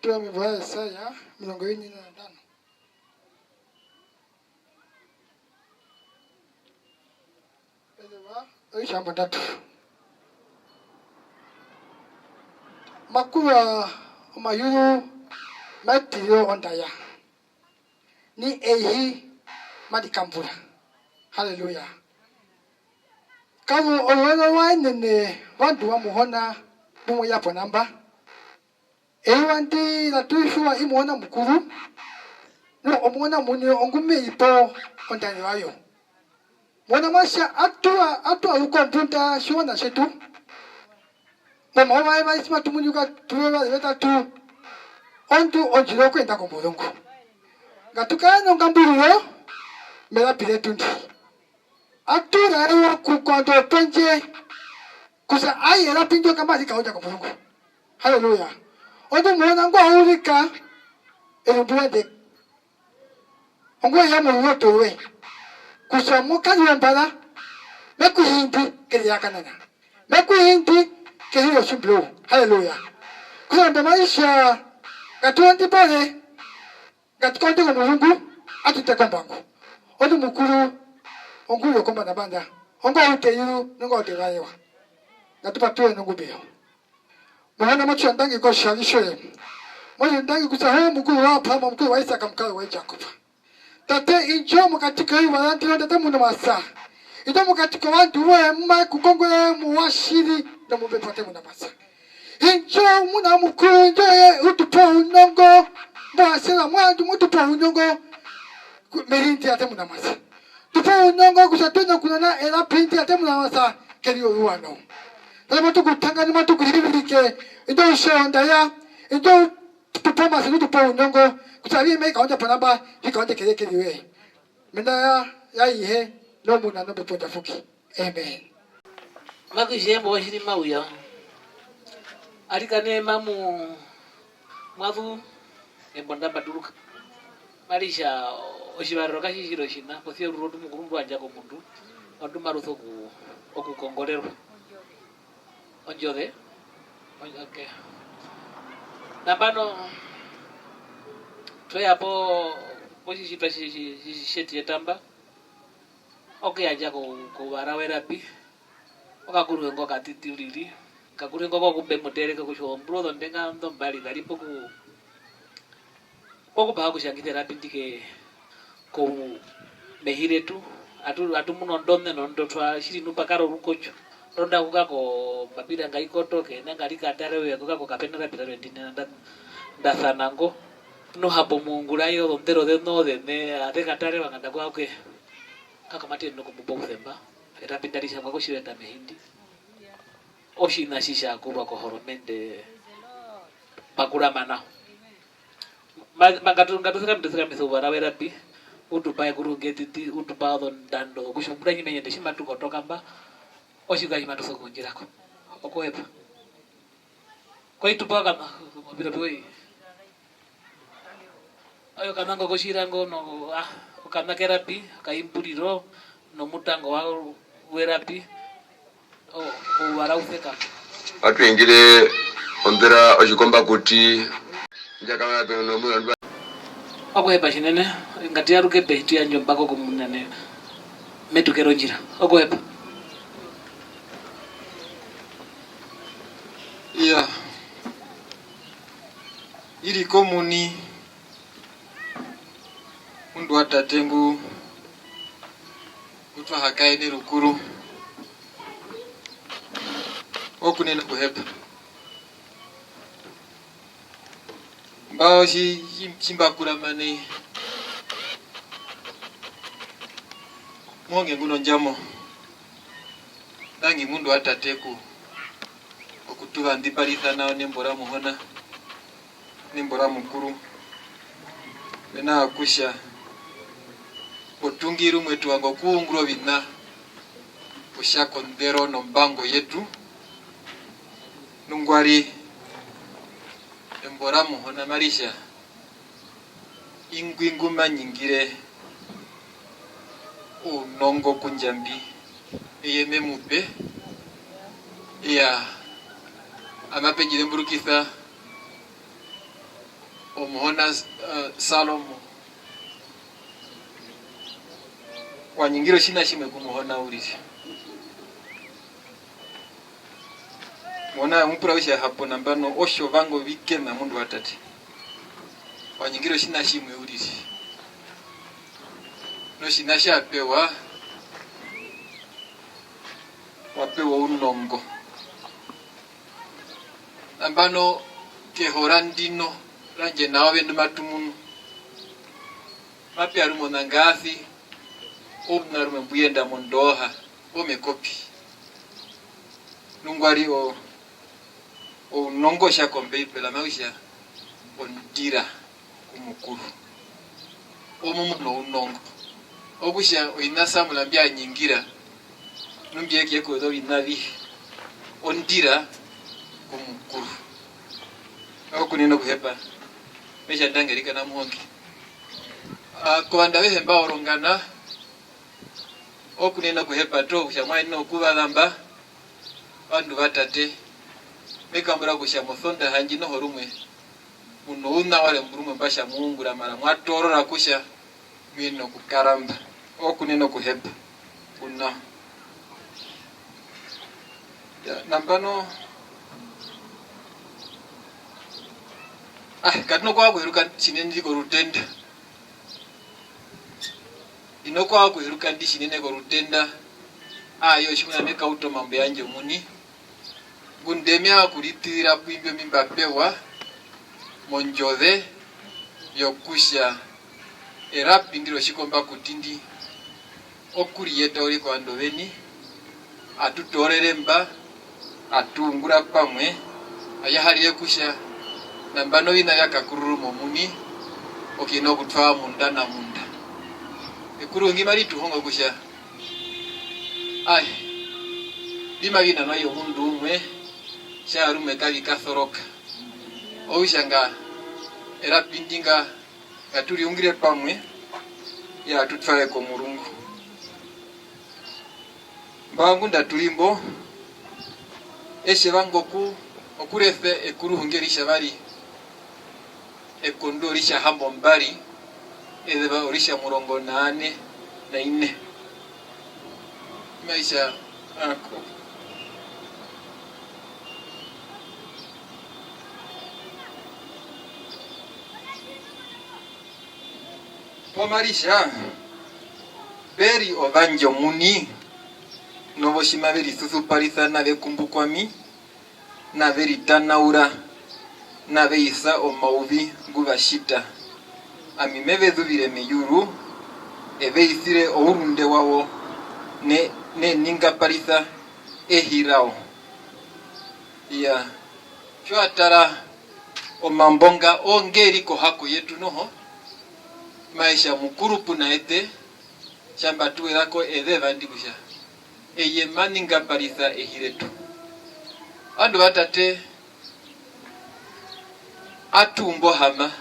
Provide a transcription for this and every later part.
Tuwa mivaya Isaya 45. Shamba 3. Makua mayuru matiyo ondaya. Ni ehi madikambura. Hallelujah. Kamu owana wainene wandu wa muhona mumo yapo namba. Ewanti na tuishua imuona mkuru. No omuona muni ongume ipo ondani wayo. Mwana masha atua ukompunta shiwana shetu. Mama wa isma tumunyuka tuwewa leta tu. Ontu onjiro kwenda kumulungu. Gatukano ngamburu mera pile tundi. Atura ewa kukondo penje. Kusa aye la pinjo kama likaoja kumulungu. Hallelujah. Ontu mwana ngwa urika. Elubuende. Ngwa ya mwoto we. Kusa muka nyambala. Meku hindi keli yakanana. Meku hindi keli yoshimblo. Hallelujah. Kusa ndamaisha. Gatuandi pale. Gatukonde kumulungu. Atuteka mbangu. Ontu mukuru. Ongu yokomba na banda. Ongu uteyu. Nungu utewaewa. Gatupatuwe nungu biyo. Mwana machu andangi kwa shalishoye. Mwana andangi kusa mukuru wapa. Mukuru wa Isaka mkari wa Jacoba. Tate injo mukatika hiwa lanti wa tate muna masa. Ito mukatika wantu uwe mma kukongwe muwashiri na mubepate muna masa. Injo muna mukuru injo utupo unongo. Mwasila mwandu mutupo unongo. Merinti ate muna masa. Tupo unongo kusatuna kunana ela pinti ate muna masa. Keri uwano. Tala matuku tangani matuku hirike. Injo usheonda ya. Injo tupo masa utupo unongo. Kusabi me kaunja panamba hikaunja kele we. Menda ya ihe no muna no beponja fuki. Amen. Makuje mo hiri mauya. Alikane mamu mavu ebonda baduruka. Marisha oshibaro kashishiro shina kothio rurodu mukurundu anja ko mundu. Ondu marutho ku okukongorero. Onjode. Okay. Nabano Toya hapo poshi sheti yetamba. Okay aja ko barawera pi. Okakuru ngo katitiriri. Kakuru ngo kumbe motere ko shombro dondenga ndo mbali dalipo ku. Poko ba kushangitera pindike ko mehiretu atu muno ndonne ndo twa shiri nupakaro rukocho. Ronda kukako babira ngaikoto ke nangalika tarewe kukako kapenera pitaro ndine ndasanango. No hapo mungulayo ndero de no de ne atekatare banganda kwa kwe kakamati no kububo kusemba era pindarisha kwa kushireta mehindi oshina shisha kuba ko horomende pakura mana ngatu sika mtesika misubara wera pi utupaye kurugeti utupa dando kushumbura nyime yende shima tukotoka mba oshika nyima tusokunjirako okoepa kwa itupa kama bila boy ayo kanango koshirango no ukanakera pi kaimpuriro no mutango wa werapi warauseka watu wengine ondera ojikomba kuti njakama pe no mwana okohepa shinene ngati yaruke pehiti ya njomba ko kumunane metukero njira okohepa iya ili komuni mundu watatengu kutwa hakaye ni rukuru okunena kuhepa mbao chimba kuramane monge nguno njamo dangi mundu watateku okutuba ndipalitha nao nembora muhona nembora mukuru bena akusha otungiru mwetu wango kuungro bina ushako ndero no mbango yetu nungwari embora muhona marisha ingwinguma nyingire unongo kunjambi eyeme mupe ya amapejire mburukitha omuhona Salomo wanyingiro shina shimwe kumuhona ulisi mwana mpura wisha hapo nambano osho vango vikema mundu watati wanyingiro shina shimwe ulisi no shina shapewa wapewa unongo nambano kehorandino ranje nawe ndumatumuno mapi arumo nangathi narume mbuyenda mondoha omekopi nungwari o nongo sha kombe pela mawisha ondira kumukuru omuno unongo obusha oinasa mulambya nyingira numbye keko do inavi ondira kumukuru okunino kuhepa mesha ndangerika na muhongi kwanda wehe mba orongana okunena kuhepa to kushamwa ino kubalamba bandu batate mekambura kusha muthonda hanji no horumwe muno una wale mburumwe mbasha muungura mara mwatorora kusha mino kukaramba okunena kuhepa kuna ya nambano katino kwa kuheruka chineni ko rutenda inokwa kuheruka ndi chinene ko rutenda ayo shimuna meka uto mambo yanje muni gundemya kulitira bwimbe mimba pewa monjode yokusha erapi ndiro shikomba kutindi okuri yeta uri kwa ndoveni atutoreremba atungura pamwe ayahariye kusha nambano ina yakakururumo muni okino kutwa munda na munda ekurungi mari tuhongo kusha bima bina nayo mundu umwe sharume kali kathoroka oushanga era pindinga katuri ungire pamwe ya tutfale ko murungu bangu ndatulimbo eshe bangoku okurefe ekuruhungerisha bari ekondorisha hambo mbari edeba orisha murongo 8 na 4 maisha ako pomarisha beri ovanjo muni novoshima veri thuthupalitha na vekumbukwami na veri tanaura na veisa omauvi nguvashita amimeve dhuvire meyuru eveisire ourunde wawo ne ninga palitha ehirao ya chwatara omambonga ongeri ko hako yetu noho maisha mukurupu na ete shamba tuwe lako edheva ndikusha eye maninga palitha ehiretu andu batate atumbo hama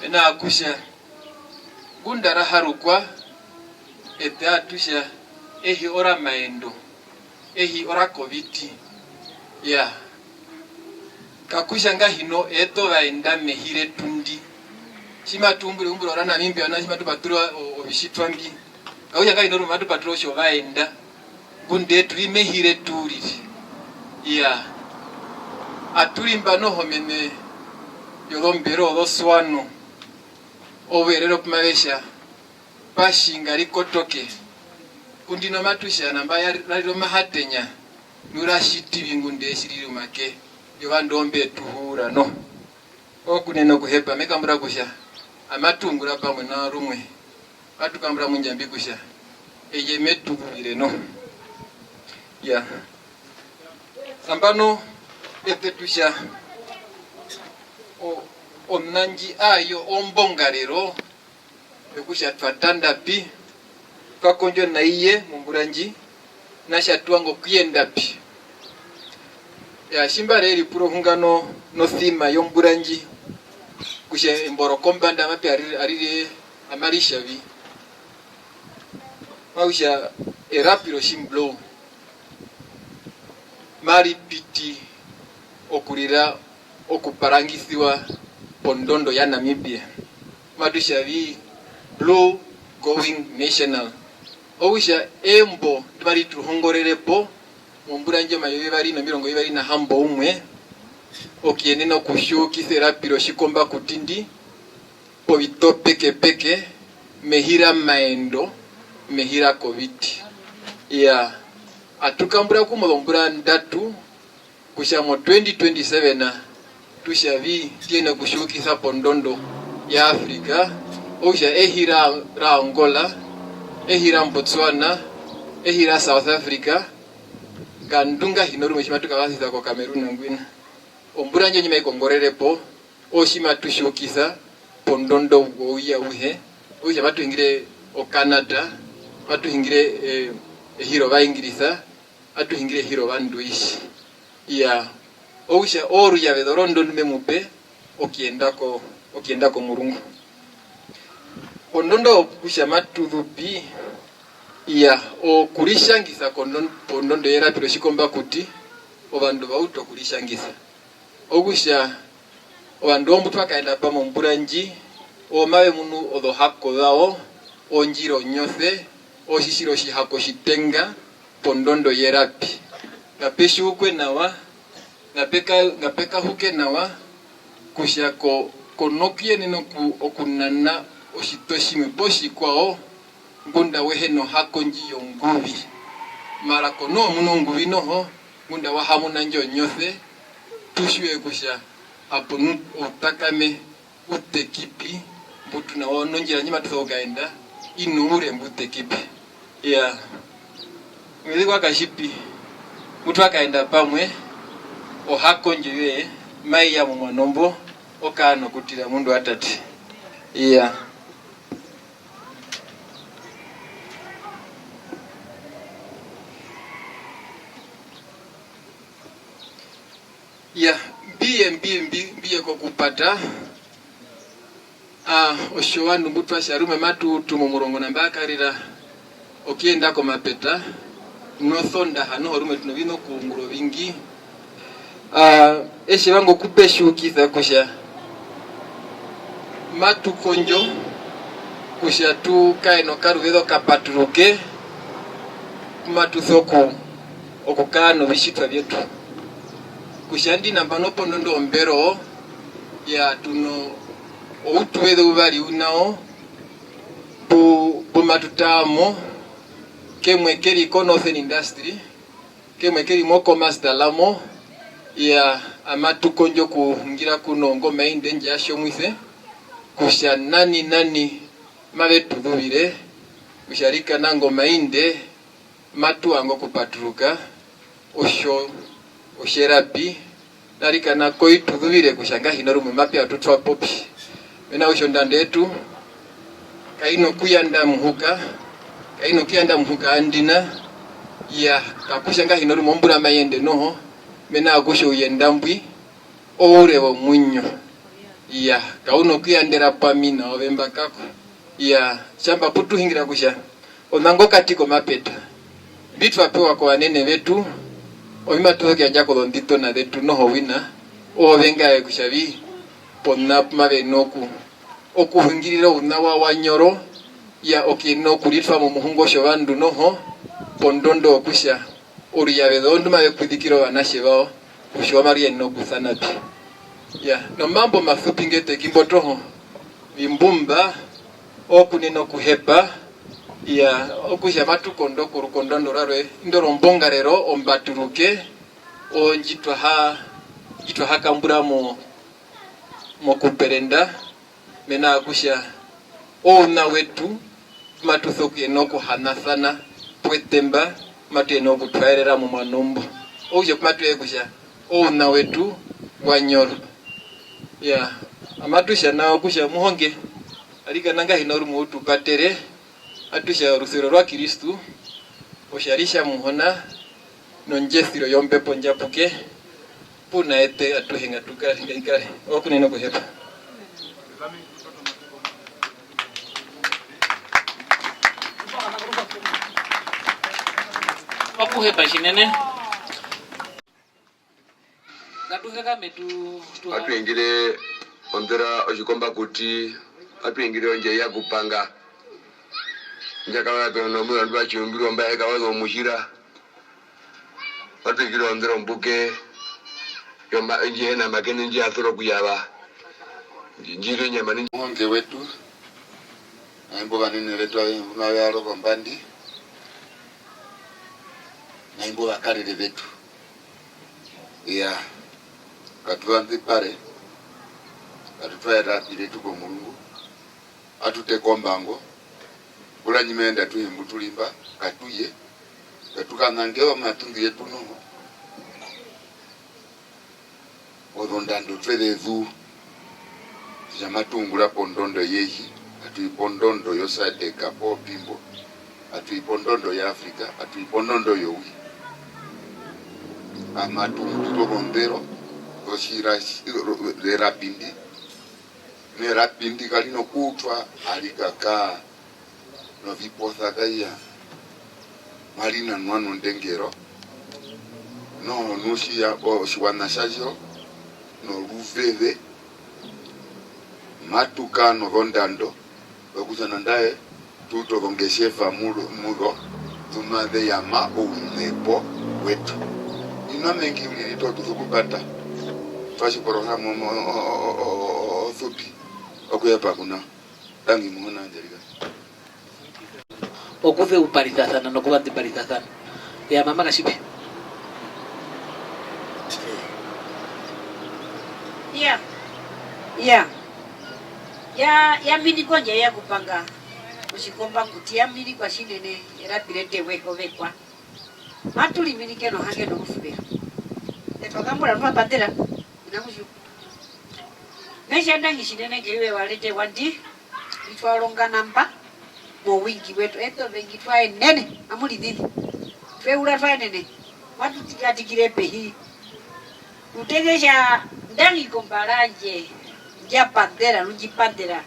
ena akusha gundara harukwa ete atusha ehi ora maendo ehi ora koviti ya kakusha ngahino eto vaenda mehire tundi shima tumbule umbule ora na mimbi ana shima tupatura obishitwa mbi kauya ngahino rumatu patro sho vaenda gunde tulimehire turi ya atulimba no homene yolombero loswano owerero kumavesha pashinga likotoke kundino matusha namba yaliro mahatenya nurashiti bingunde shiriri make yobandombe tuhura no okuneno kuhepa mekambura kusha amatungura pamwe na rumwe atukambura munjambi kusha eye metubire no ya sambano epetusha omnanji ayo ombongarero ekusha twatanda pi twakonjo na iye mumburanji nasha twango kuyenda pi ya shimbare eri puro hungano no thima yomburanji kushe mboro kombanda mapi arire amarisha vi mausha erapiro shimblo mari piti okurira okuparangisiwa pondondo ya Namibia madusha vi blue going national ousha embo twari tuhongorerepo mumburanje mayobe bari na mirongo ibari na hambo umwe okienena kushukisa erapiro shikomba kutindi povito peke mehira maendo mehira covid ya atukambura kumombura ndatu kushamo 2027 na tushavi tiena kushukisa pondondo ya Afrika osha ehira ra Angola ehira Botswana ehira South Africa kandunga hinoru meshimatuka wasita kwa Cameroon ngwina omburanje nyima ikongorerepo oshima tushukisa pondondo uya uhe osha batu ingire o Canada batu ingire hiro ba Ingirisa batu ingire hiro banduishi ya osha oru ya vedorondo memupe okiendako murungu pondondo kusha matudhupi ya okulishangisa pondondo yera piro shikomba kuti obandu bauto kulishangisa ogusha obandu omutu akaenda pa mumburanji omawe munu odho hako dhao onjiro nyose oshishiro shihako shitenga pondondo yerapi ngapeshi ukwe nawa ngapeka huke nawa kushako konokie nino okunana oshitoshime boshi kwao ngunda weheno hakonji yongubi mara kono muno ngubi noho ngunda wahamuna njo nyose tushwe kusha hapo utakame utekipi mbutu na wanonjira nyima tusogaenda inure mbutekipi ya mwezi kwa kashipi mtu akaenda pamwe ohakonji we mai ya mwanombo okano kutira mundu atati ya ya biye kwa kupata oshowandu mbutu asharume matu tumo murongo na mbakarira okienda ko mapeta no thonda hano horume tunobino kunguro vingi eshe wango kupeshukiza kusha matu konjo kusha tu kaino karuvedo kapaturuke matu thoko okukano bishitwa byetu kushandi nambano pondondo ombero ya tuno outuwedo ubali unao bu matutamo kemwe keri konofen industry kemwe keri moko mastalamo ya amatu konjo kuhungira kuno ngoma inde njasho mwise kusha nani mabe tudubire kusharika nango mainde matu ango kupaturuka osherapi narika na koi tudubire kushanga hinorume mapya atutwa popi mena ushondande etu kaino kuyanda muhuka andina ya kakushanga hinorume ombura mayende noho mena agusho uyendambwi ourewo munyo ya kauno kuyandera pamina ovemba kako ya shamba putu hingira kusha onango katiko mapeta bitu apewa kwa wanene vetu oima tuhoki anjako dhondito na vetu noho wina ovenga kushavi ponna mabe noku okuhingirira unawa wanyoro ya okinoku litwa mu muhungo shovandu noho pondondo okusha uriya vedondu mabe kudikiro banashe bao kushwa maria noku sanapi ya no mambo mafupi ngete kimbotoho bimbumba okunino kuhepa ya okusha matu kondo kurukondondo rarwe ndoro mbonga rero ombaturuke onjitwa ha kambura mo kuperenda mena akusha ona wetu matu thoku enoku hanasana pwetemba matu enoku twaerera mu manombo oje kumatu ekusha ona wetu wanyoro ya amatusha nao kusha muhonge alika nanga hinoru mutu patere atusha rusiro rwa Kristu osharisha muhona nonjesiro yompepo njapuke puna ete atuhenga tukari kaikare okuneno kuhepa okuhepa shinene gatuheka metu atwingire ondera oshikomba kuti atwingire onje ya kupanga njakawa peno mwe ndo achiumbirwa mbaye kawazo mushira atwingire ondera mbuke yomba nje na mageni nje athoro kuyaba njire nyama ni Mwonge wetu naimbo banene wetu unawalo kombandi naimbo bakarire betu ya katuanzi pare katutwaera biretu ko Mulungu atute kombango kula nyimenda tuhimbu tulimba katuye katukanangewa matundu yetu no odondando twerevu jamatungula pondondo yehi atuipondondo yosade kapo pimbo atuipondondo ya Afrika atuipondondo yowi amatundu tobondero oshira de rapindi me rapindi kalino kutwa alikaka no viposa kaya marina nwano ndengero no nushia o shiwana shajo no ruveve matuka no rondando okuzana ndaye tuto vongeshefa mudo tunade yama unepo wetu ino mengi ulito tuzukupata fashi programu thupi okuyepa kuna dangi muhona angelika okuve uparithathana nokubanti parithathana ya mama kashipi ya mini konja ya kupanga ushikomba kutia mini kwa shinene era birete weko wekwa matuli mini keno hange no kufubira etogambura nwa bandera inakushu mesha ndangi shinene kewe walete wandi itwalonga namba mo wingi wetu eto vengi twae nene amuli dini tweula twae nene watu tikatikire pehi utegesha ndangi komparanje ya bandera lungi bandera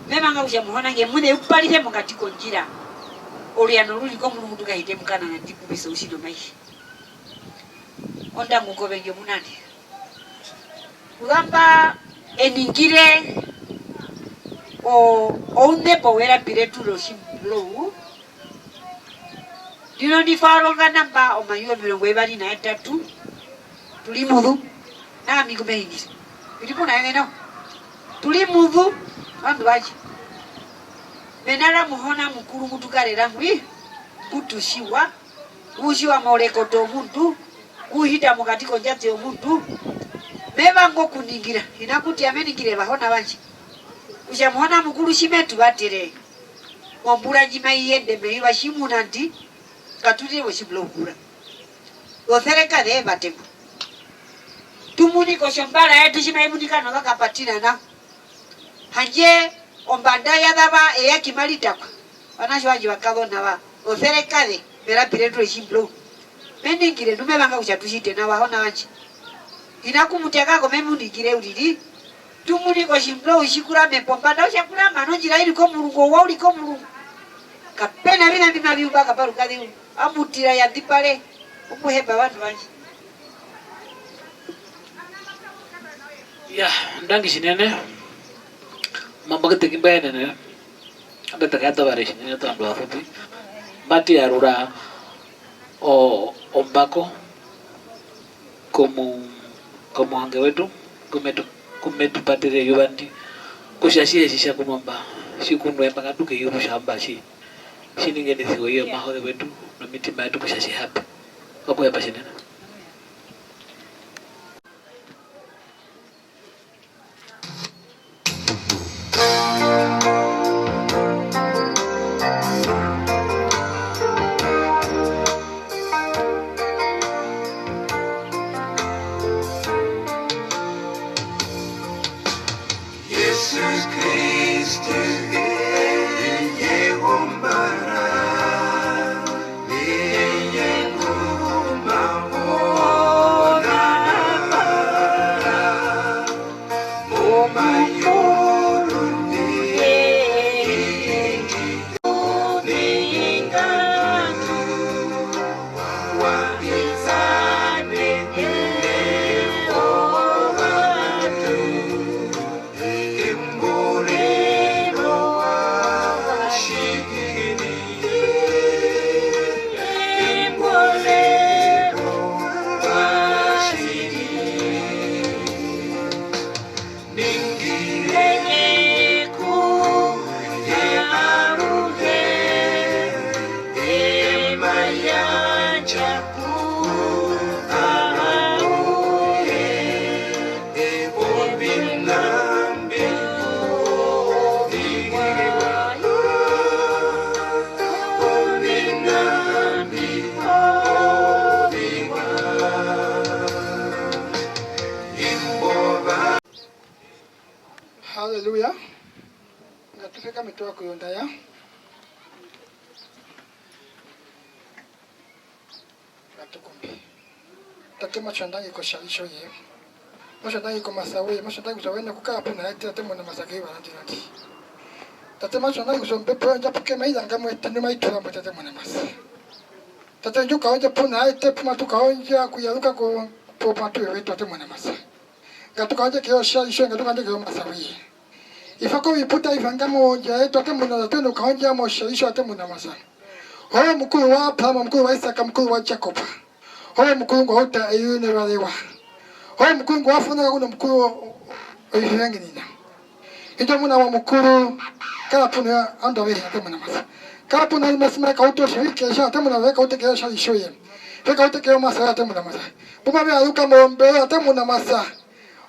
memanga usha muhona nge mune upalite mukatiko njira oliano luli ko Mulungu tukahite mukana na tipu bisa ushido maishi onda ngukobenge munani ugamba eningire onde powera piretu lo shimblo dino di faronga namba o mayo milongo ebali na 3 tulimudu na amigo beingis bilipo na ngeno tulimudu andu baji benara muhona mukuru mutukarera ngwi kutushiwa ushiwa moleko to muntu uhita mukatiko njate omuntu beba ngo kuningira inakuti ameningire bahona banji usha muhona mukuru shimetu batire ombura jima yende meiwa shimuna ndi katuli wo shiblokura othereka de bateko tumuni ko shombara yetu shima imunika no kapatina na hanje ombanda ya daba eya kimalita kwa wanasho waji wakabona wa othereka de mera pireto shimblo meningire nume banga kuchatushite na wahona wanchi inakumuteka ko memuningire ulili tumuni ko shimblo ushikura mepomba na ushakura manojira ili ko Mulungu wa uli ko Mulungu kapena bina bina biuba kaparuka de amutira ya dipale umuheba watu wanchi ya ndangi shinene mambo ketekimba nene anda takata bare shinene to ando afupi mati arura o ombako como ange wetu kumetu patire yubandi kushashie shisha kunomba shikunwe mpaka duke yuru shamba shininge nisigo hiyo mahode wetu na mitima yetu kushashi hapa wako hapa shinene Jesus Christ, llegó para haleluya ngatufika mitoa kuyonda ya ngatukumbi takema chandangi ko shalisho ye mashandangi ko masawe mashandangi zawena kukaa hapo na hata temo na masake barandi tate mashandangi kusombe panja puke maila ngamwe tinu maitura mbo tate mwana masa tate njuka onja puna hata puma tukaonja kuyaruka ko popa tu yewe tate mwana masa ngatuka onja kio shalisho ngatuka onja kio masawe ifako viputa ifangamo ja tate mwana tano kaonja mo shalisho tate mwana masa Hoya mkuu wa Pama, mkuu wa Isaka, mkuu wa Jacob. Hoya mkuu wa Hota ayune walewa. Hoya mkuu wa Funa kuna mkuu wa Ifengenina. Hijo muna wa mkuu kala puna anda wehe ate muna masa. Kala puna masima kauto shirike sha ate muna weka ute keo shali shoye. Weka ute keo masa ate muna masa. Puma me aluka mombe ate muna masa.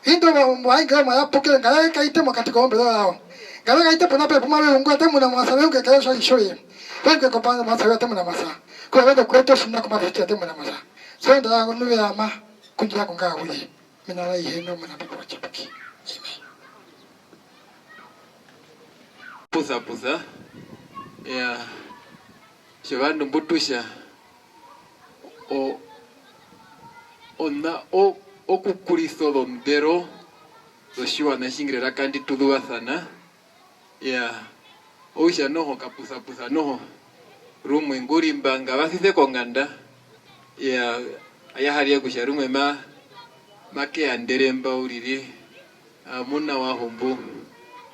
Hindo wa inga ma yapoke ngala kaite mo katika ombe lao. Ngala kaite puna pe puma me ungo ate muna masa weka keo shali shoye. Wengi kupanda masa yote mna masa. Kwa wendo kwetu shina kuma vitu yote mna masa. So nda nuwe ama kunjia kunga wili. Mina rai heno mna bibo chapaki. Amen. Pusa. Ya. Shivanu mbutusha. O kukuriso dondero. Doshiwa na shingirera kandi tuduwa sana. Ya. Oisha noho kapusa noho rumwe nguri mbanga basise konganda ya ayahari kusha rumwe make anderemba uriri muna wa hombo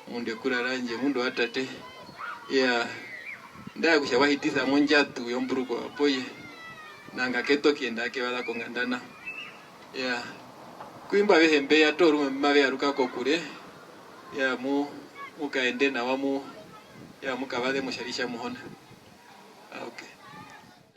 munde kuraranje mundu atate ya ndaya kusha wahitisa monjatu yomburuko apoye nanga keto kienda ke bala kongandana ya kuimba behembe ya to rumwe mabe aruka kokure ya mukaende na wamu ya mukabade musharisha muhona. Okay.